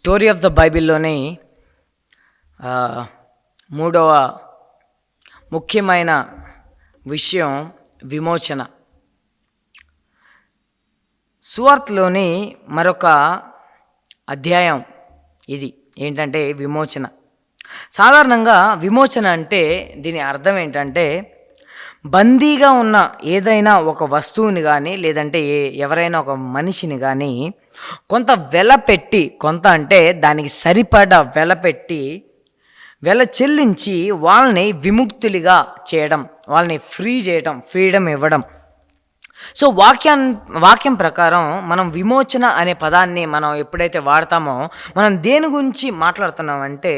Story of the బైబిల్లోని మూడవ ముఖ్యమైన విషయం విమోచన. సువార్తలోని మరొక అధ్యాయం ఇది ఏంటంటే విమోచన. సాధారణంగా విమోచన అంటే దీని అర్థం ఏంటంటే బందీగా ఉన్న ఏదైనా ఒక వస్తువుని కానీ లేదంటే ఎవరైనా ఒక మనిషిని కానీ కొంత వెల పెట్టి, కొంత అంటే దానికి సరిపడా వెల పెట్టి వెల చెల్లించి వాళ్ళని విముక్తులుగా చేయడం, వాళ్ళని ఫ్రీ చేయడం, ఫ్రీడమ్ ఇవ్వడం. సో వాక్యం ప్రకారం మనం విమోచన అనే పదాన్ని మనం ఎప్పుడైతే వాడతామో మనం దేని గురించి మాట్లాడుతున్నామంటే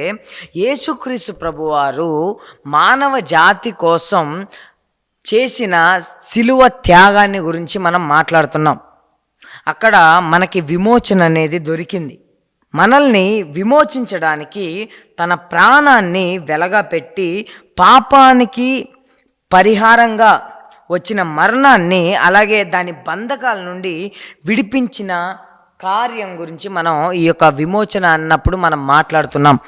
యేసుక్రీస్తు ప్రభువారు మానవ జాతి కోసం చేసిన శిలువ త్యాగాన్ని గురించి మనం మాట్లాడుతున్నాం. అక్కడ మనకి విమోచన అనేది దొరికింది. మనల్ని విమోచించడానికి తన ప్రాణాన్ని వెలగా పెట్టి పాపానికి పరిహారంగా వచ్చిన మరణాన్ని, అలాగే దాని బంధకాల నుండి విడిపించిన కార్యం గురించి మనం ఈ యొక్క విమోచన అన్నప్పుడు మనం మాట్లాడుతున్నాం.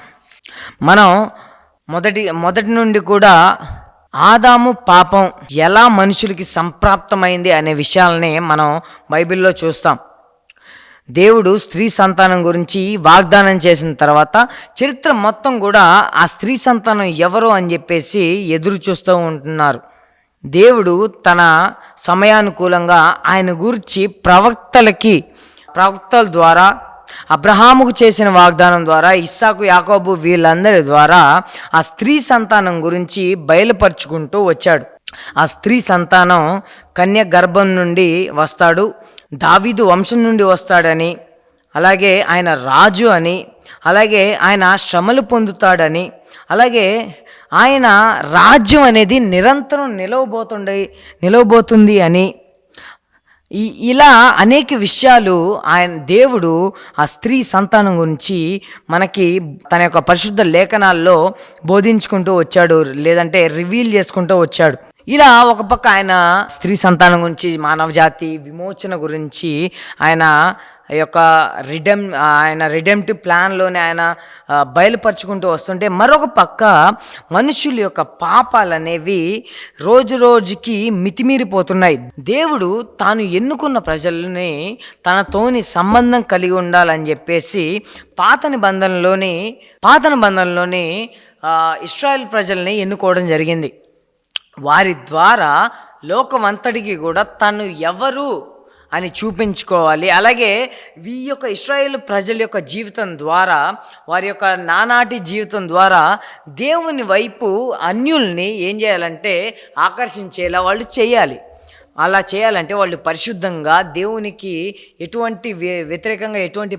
మనం మొదటి నుండి కూడా ఆదాము పాపం ఎలా మనుషులకి సంప్రాప్తమైంది అనే విషయాలని మనం బైబిల్లో చూస్తాం. దేవుడు స్త్రీ సంతానం గురించి వాగ్దానం చేసిన తర్వాత చరిత్ర మొత్తం కూడా ఆ స్త్రీ సంతానం ఎవరు అని చెప్పేసి ఎదురు చూస్తూ ఉంటున్నారు. దేవుడు తన సమయానుకూలంగా ఆయన గురించి ప్రవక్తల ద్వారా, అబ్రహాముకు చేసిన వాగ్దానం ద్వారా, ఇస్సాకు, యాకోబు వీళ్ళందరి ద్వారా ఆ స్త్రీ సంతానం గురించి బయలుపరుచుకుంటూ వచ్చాడు. ఆ స్త్రీ సంతానం కన్య గర్భం నుండి వస్తాడు, దావీదు వంశం నుండి వస్తాడని, అలాగే ఆయన రాజు అని, అలాగే ఆయన శ్రమలు పొందుతాడని, అలాగే ఆయన రాజ్యం అనేది నిరంతరం నిలవబోతుంది అని, ఇలా అనేక విషయాలు దేవుడు ఆ స్త్రీ సంతానం గురించి మనకి తన యొక్క పరిశుద్ధ లేఖనాల్లో బోధించుకుంటూ వచ్చాడు, లేదంటే రివీల్ చేసుకుంటూ వచ్చాడు. ఇలా ఒక పక్క ఆయన స్త్రీ సంతానం గురించి, మానవ జాతి విమోచన గురించి ఆయన యొక్క రిడెంప్టివ్ ప్లాన్లోనే ఆయన బయలుపరుచుకుంటూ వస్తుంటే, మరొక పక్క మనుషుల యొక్క పాపాలు అనేవి రోజు రోజుకి మితిమీరిపోతున్నాయి. దేవుడు తాను ఎన్నుకున్న ప్రజల్ని తనతోని సంబంధం కలిగి ఉండాలని చెప్పేసి పాత నిబంధనలోని ఇశ్రాయేల్ ప్రజల్ని ఎన్నుకోవడం జరిగింది. వారి ద్వారా లోకమంతటికి కూడా తను ఎవరు అని చూపించుకోవాలి. అలాగే ఈ యొక్క ఇశ్రాయేలు ప్రజల యొక్క జీవితం ద్వారా, వారి యొక్క నానాటి జీవితం ద్వారా దేవుని వైపు అన్యుల్ని ఏం చేయాలంటే ఆకర్షించేలా వాళ్ళు చేయాలి. అలా చేయాలంటే వాళ్ళు పరిశుద్ధంగా, దేవునికి ఎటువంటి వ్యతిరేకంగా ఎటువంటి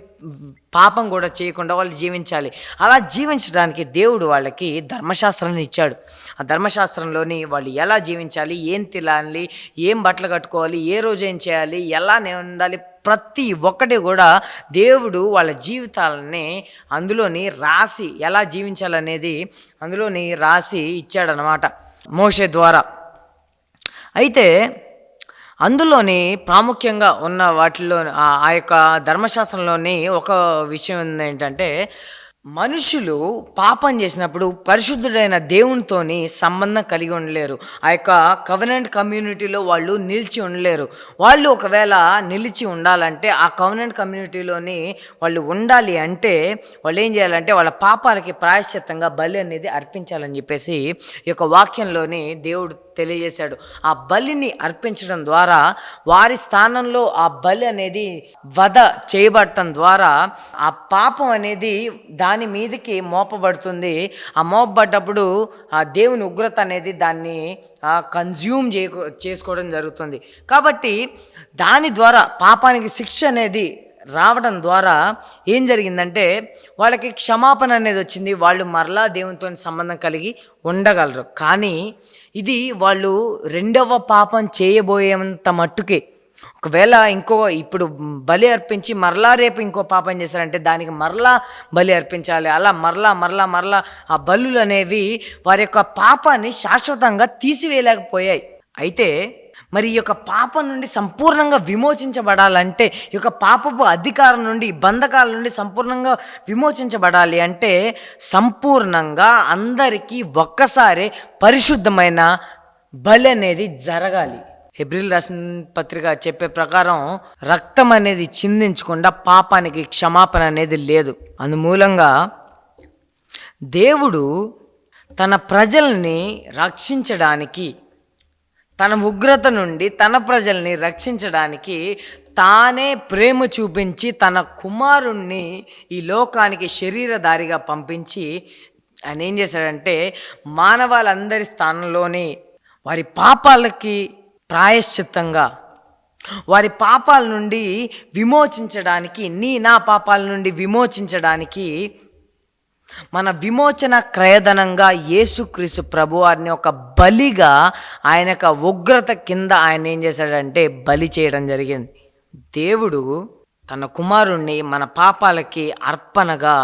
పాపం కూడా చేయకుండా వాళ్ళు జీవించాలి. అలా జీవించడానికి దేవుడు వాళ్ళకి ధర్మశాస్త్రాన్ని ఇచ్చాడు. ఆ ధర్మశాస్త్రంలోని వాళ్ళు ఎలా జీవించాలి, ఏం తినాలి, ఏం బట్టలు కట్టుకోవాలి, ఏ రోజు ఏం చేయాలి, ఎలా ఉండాలి, ప్రతి ఒక్కటి కూడా దేవుడు వాళ్ళ జీవితాలని అందులోని రాసి, ఎలా జీవించాలనేది అందులోని రాసి ఇచ్చాడనమాట మోషే ద్వారా. అయితే అందులోని ప్రాముఖ్యంగా ఉన్న వాటిలో ఆ యొక్క ధర్మశాస్త్రంలోని ఒక విషయం ఏంటంటే మనుషులు పాపం చేసినప్పుడు పరిశుద్ధుడైన దేవునితోని సంబంధం కలిగి ఉండలేరు. ఆ యొక్క కవెనెంట్ కమ్యూనిటీలో వాళ్ళు నిలిచి ఉండలేరు. వాళ్ళు ఒకవేళ నిలిచి ఉండాలంటే, ఆ కవెనెంట్ కమ్యూనిటీలోని వాళ్ళు ఉండాలి అంటే వాళ్ళు ఏం చేయాలంటే వాళ్ళ పాపాలకి ప్రాయశ్చిత్తంగా బలి అనేది అర్పించాలని చెప్పేసి ఈ యొక్క వాక్యంలోని దేవుడు తెలియజేశాడు. ఆ బలిని అర్పించడం ద్వారా, వారి స్థానంలో ఆ బలి అనేది వధ చేయబడటం ద్వారా ఆ పాపం అనేది దాని మీదకి మోపబడుతుంది. ఆ మోపబడ్డప్పుడు ఆ దేవుని ఉగ్రత అనేది దాన్ని కన్జ్యూమ్ చేసుకోవడం జరుగుతుంది. కాబట్టి దాని ద్వారా పాపానికి శిక్ష అనేది రావడం ద్వారా ఏం జరిగిందంటే వాళ్ళకి క్షమాపణ అనేది వచ్చింది. వాళ్ళు మరలా దేవునితో సంబంధం కలిగి ఉండగలరు. కానీ ఇది వాళ్ళు రెండవ పాపం చేయబోయేంత మట్టుకే. ఒకవేళ ఇప్పుడు బలి అర్పించి మరలా రేపు ఇంకో పాపం చేశారంటే దానికి మరలా బలి అర్పించాలి. అలా మరలా ఆ బలులు అనేవి వారి యొక్క పాపాన్ని శాశ్వతంగా తీసివేయలేకపోయాయి. అయితే మరి ఈ యొక్క పాపం నుండి సంపూర్ణంగా విమోచించబడాలంటే, ఈ యొక్క పాపపు అధికారం నుండి, బంధకాల నుండి సంపూర్ణంగా విమోచించబడాలి అంటే సంపూర్ణంగా అందరికీ ఒక్కసారి పరిశుద్ధమైన బలి అనేది జరగాలి. హెబ్రీయులకు రాసిన పత్రిక చెప్పే ప్రకారం రక్తం అనేది చిందించకుండా పాపానికి క్షమాపణ అనేది లేదు. అందుమూలంగా దేవుడు తన ప్రజల్ని రక్షించడానికి, తన ఉగ్రత నుండి తన ప్రజల్ని రక్షించడానికి తానే ప్రేమ చూపించి తన కుమారుణ్ణి ఈ లోకానికి శరీరధారిగా పంపించి ఆయన ఏం చేశాడంటే మానవాళ్ళందరి స్థానంలోని వారి పాపాలకి ప్రాయశ్చిత్తంగా, వారి పాపాల నుండి విమోచించడానికి, నా పాపాల నుండి విమోచించడానికి మన విమోచన క్రయధనంగా యేసుక్రీస్తు ప్రభువారిని ఒక బలిగా ఆయన యొక్క ఉగ్రత కింద ఆయన ఏం చేశాడంటే బలి చేయడం జరిగింది. దేవుడు తన కుమారుణ్ణి మన పాపాలకి అర్పణగా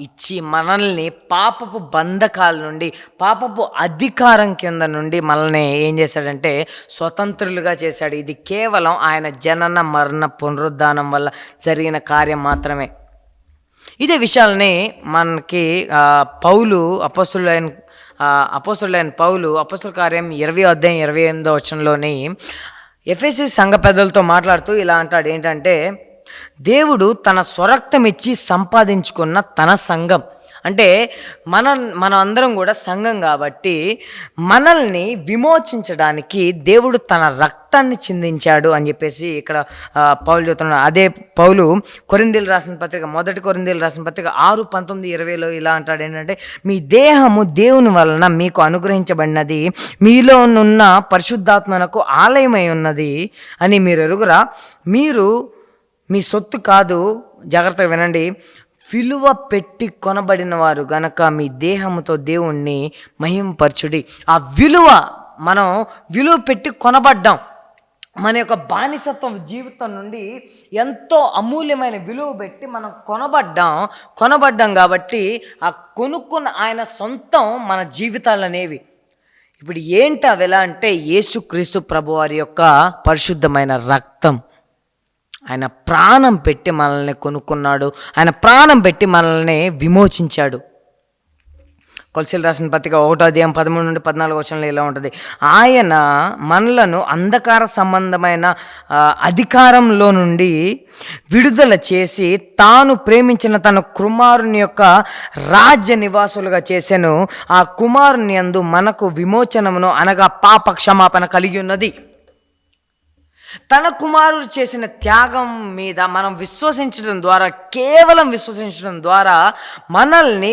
ఇచ్చి మనల్ని పాపపు బంధకాల నుండి, పాపపు అధికారం కింద నుండి మనల్ని ఏం చేశాడంటే స్వతంత్రులుగా చేశాడు. ఇది కేవలం ఆయన జనన మరణ పునరుద్ధానం వల్ల జరిగిన కార్యం మాత్రమే. ఇదే విషయాలని మనకి పౌలు అపోస్తులైన పౌలు అపోస్తుల కార్యం 20:28 ఎఫెసీ సంఘ పెద్దలతో మాట్లాడుతూ ఇలా అంటాడు, ఏంటంటే దేవుడు తన స్వరక్తం ఇచ్చి సంపాదించుకున్న తన సంఘం. అంటే మనం అందరం కూడా సంఘం కాబట్టి మనల్ని విమోచించడానికి దేవుడు తన రక్తాన్ని చిందించాడు అని చెప్పేసి ఇక్కడ పౌలు చెప్తున్నాడు. అదే పౌలు కొరింథీయులకు రాసిన పత్రిక, 1 కొరింథీయులకు రాసిన పత్రిక 6:19-20 ఇలా అంటాడు, ఏంటంటే మీ దేహము దేవుని వలన మీకు అనుగ్రహించబడినది, మీలోనున్న పరిశుద్ధాత్మనకు ఆలయమై ఉన్నది అని మీరు ఎరుగురా. మీరు మీ సొత్తు కాదు, జాగ్రత్తగా వినండి, విలువ పెట్టి కొనబడిన వారు గనక మీ దేహముతో దేవుణ్ణి మహింపరచుడి. ఆ విలువ, మనం విలువ పెట్టి కొనబడ్డాం. మన యొక్క బానిసత్వం జీవితం నుండి ఎంతో అమూల్యమైన విలువ పెట్టి మనం కొనబడ్డాం కాబట్టి ఆ కొనుక్కున్న ఆయన సొంతం మన జీవితాలు అనేవి. ఇప్పుడు ఏంటి అవి ఎలా అంటే యేసుక్రీస్తు ప్రభువారి యొక్క పరిశుద్ధమైన రక్తం. ఆయన ప్రాణం పెట్టి మనల్ని కొనుక్కున్నాడు, ఆయన ప్రాణం పెట్టి మనల్ని విమోచించాడు. కొలసీలు రాసిన పత్రిక 1:13-14 ఇలా ఉంటుంది, ఆయన మనలను అంధకార సంబంధమైన అధికారంలో నుండి విడుదల చేసి తాను ప్రేమించిన తన కుమారుని యొక్క రాజ్య నివాసులుగా చేసెను. ఆ కుమారుని యందు మనకు విమోచనమును అనగా పాప క్షమాపణ కలిగి ఉన్నది. తన కుమారుడు చేసిన త్యాగం మీద మనం కేవలం విశ్వసించడం ద్వారా మనల్ని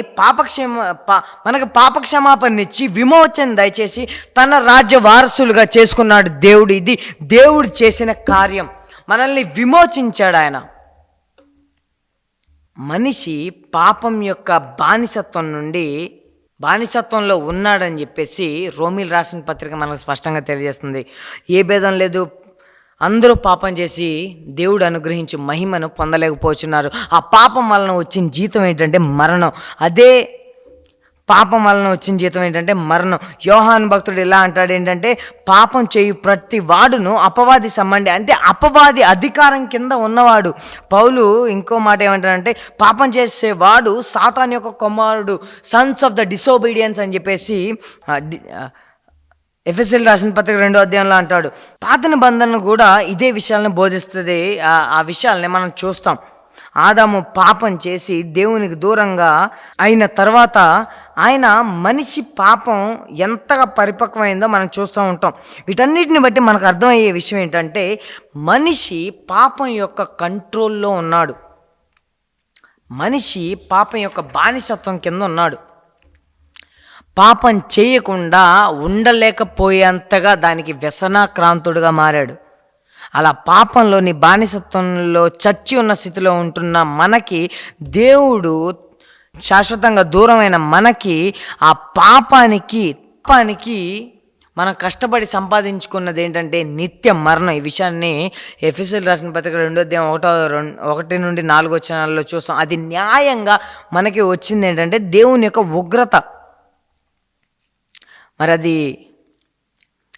మనకు పాపక్షమాపణనిచ్చి విమోచన దయచేసి తన రాజ్య వారసులుగా చేసుకున్నాడు దేవుడు. ఇది దేవుడు చేసిన కార్యం, మనల్ని విమోచించాడు ఆయన. మనిషి పాపం యొక్క బానిసత్వంలో ఉన్నాడని చెప్పేసి రోమీయులకు రాసిన పత్రిక మనకు స్పష్టంగా తెలియజేస్తుంది. ఏ భేదం లేదు, అందరూ పాపం చేసి దేవుడు అనుగ్రహించి మహిమను పొందలేకపోతున్నారు. ఆ పాపం వలన వచ్చిన జీతం ఏంటంటే మరణం. అదే పాపం వలన వచ్చిన జీతం ఏంటంటే మరణం. యోహాను భక్తుడు ఇలా అంటాడు, ఏంటంటే పాపం చేయు ప్రతి వాడును అపవాది సంబంధి, అంటే అపవాది అధికారం కింద ఉన్నవాడు. పౌలు ఇంకో మాట ఏమంటాడంటే పాపం చేసేవాడు సాతాను యొక్క కుమారుడు, సన్స్ ఆఫ్ ద డిసోబీడియన్స్ అని చెప్పేసి ఎఫెసీయులకు రాసిన పత్రిక 2 అంటాడు. పాత నిబంధనలు కూడా ఇదే విషయాలను బోధిస్తుంది. ఆ విషయాలని మనం చూస్తాం. ఆదాము పాపం చేసి దేవునికి దూరంగా అయిన తర్వాత ఆయన మనిషి పాపం ఎంతగా పరిపక్వమైందో మనం చూస్తూ ఉంటాం. వీటన్నిటిని బట్టి మనకు అర్థమయ్యే విషయం ఏంటంటే మనిషి పాపం యొక్క కంట్రోల్లో ఉన్నాడు, మనిషి పాపం యొక్క బానిసత్వం కింద ఉన్నాడు. పాపం చేయకుండా ఉండలేకపోయేంతగా దానికి వ్యసనాక్రాంతుడుగా మారాడు. అలా పాపంలోని బానిసత్వంలో చచ్చి ఉన్న స్థితిలో ఉంటున్న మనకి దేవుడు శాశ్వతంగా దూరమైన మనకి ఆ పాపానికి మనం కష్టపడి సంపాదించుకున్నది ఏంటంటే నిత్య మరణం. ఈ విషయాన్ని ఎఫెసీయులకు రాసిన పత్రిక 2:1-4 చూస్తాం. అది న్యాయంగా మనకి వచ్చింది ఏంటంటే దేవుని యొక్క ఉగ్రత. మరి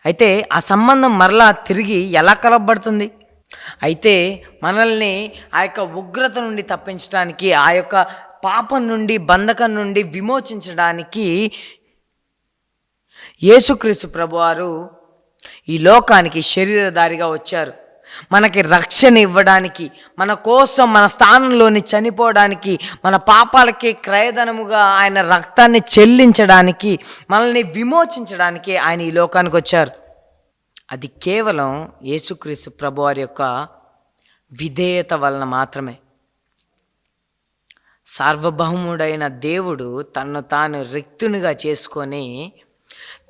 అయితే ఆ సంబంధం మరలా తిరిగి ఎలా కలపబడుతుంది? అయితే మనల్ని ఆ యొక్క ఉగ్రత నుండి తప్పించడానికి, ఆ యొక్క పాపం నుండి, బంధకం నుండి విమోచించడానికి యేసుక్రీస్తు ప్రభువారు ఈ లోకానికి శరీరధారిగా వచ్చారు. మనకి రక్షణ ఇవ్వడానికి, మన కోసం మన స్థానంలోని చనిపోవడానికి, మన పాపాలకి క్రయధనముగా ఆయన రక్తాన్ని చెల్లించడానికి, మనల్ని విమోచించడానికి ఆయన ఈ లోకానికి వచ్చారు. అది కేవలం యేసుక్రీస్తు ప్రభువారి యొక్క విధేయత వలన మాత్రమే. సార్వభౌముడైన దేవుడు తన్ను తాను రిక్తునిగా చేసుకొని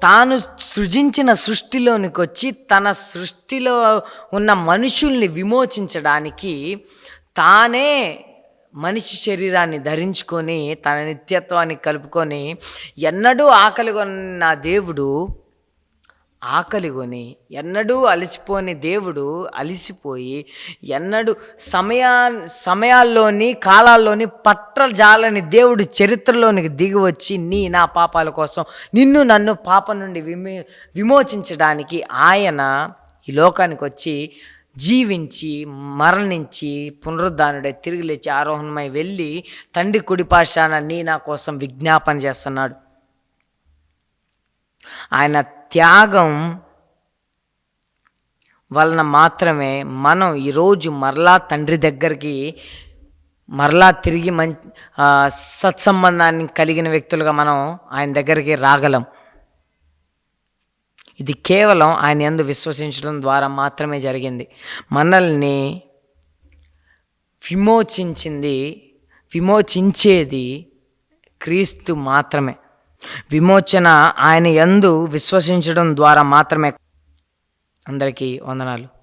తాను సృజించిన సృష్టిలోనికి వచ్చి తన సృష్టిలో ఉన్న మనుషుల్ని విమోచించడానికి తానే మనిషి శరీరాన్ని ధరించుకొని తన నిత్యత్వాన్ని కలుపుకొని ఎన్నడూ ఆకలిగొన్న దేవుడు ఆకలిగొని, ఎన్నడూ అలసిపోని దేవుడు అలిసిపోయి, ఎన్నడూ సమయాల్లోని కాలాల్లోని పట్టజాలని దేవుడు చరిత్రలోనికి దిగి వచ్చి నా పాపాల కోసం నిన్ను నన్ను పాపం నుండి విమోచించడానికి ఆయన ఈ లోకానికి వచ్చి జీవించి మరణించి పునరుద్ధానుడై తిరిగి లేచి ఆరోహణమై వెళ్ళి తండ్రి కుడిపాశాన నా కోసం విజ్ఞాపన చేస్తున్నాడు. ఆయన త్యాగం వలన మాత్రమే మనం ఈరోజు మరలా తండ్రి దగ్గరికి మరలా తిరిగి సత్సంబంధాన్ని కలిగిన వ్యక్తులుగా మనం ఆయన దగ్గరికి రాగలం. ఇది కేవలం ఆయన యందు విశ్వసించడం ద్వారా మాత్రమే జరిగింది. మనల్ని విమోచించేది క్రీస్తు మాత్రమే. విమోచన ఆయన యందు విశ్వసించడం ద్వారా మాత్రమే. అందరికీ వందనాలు.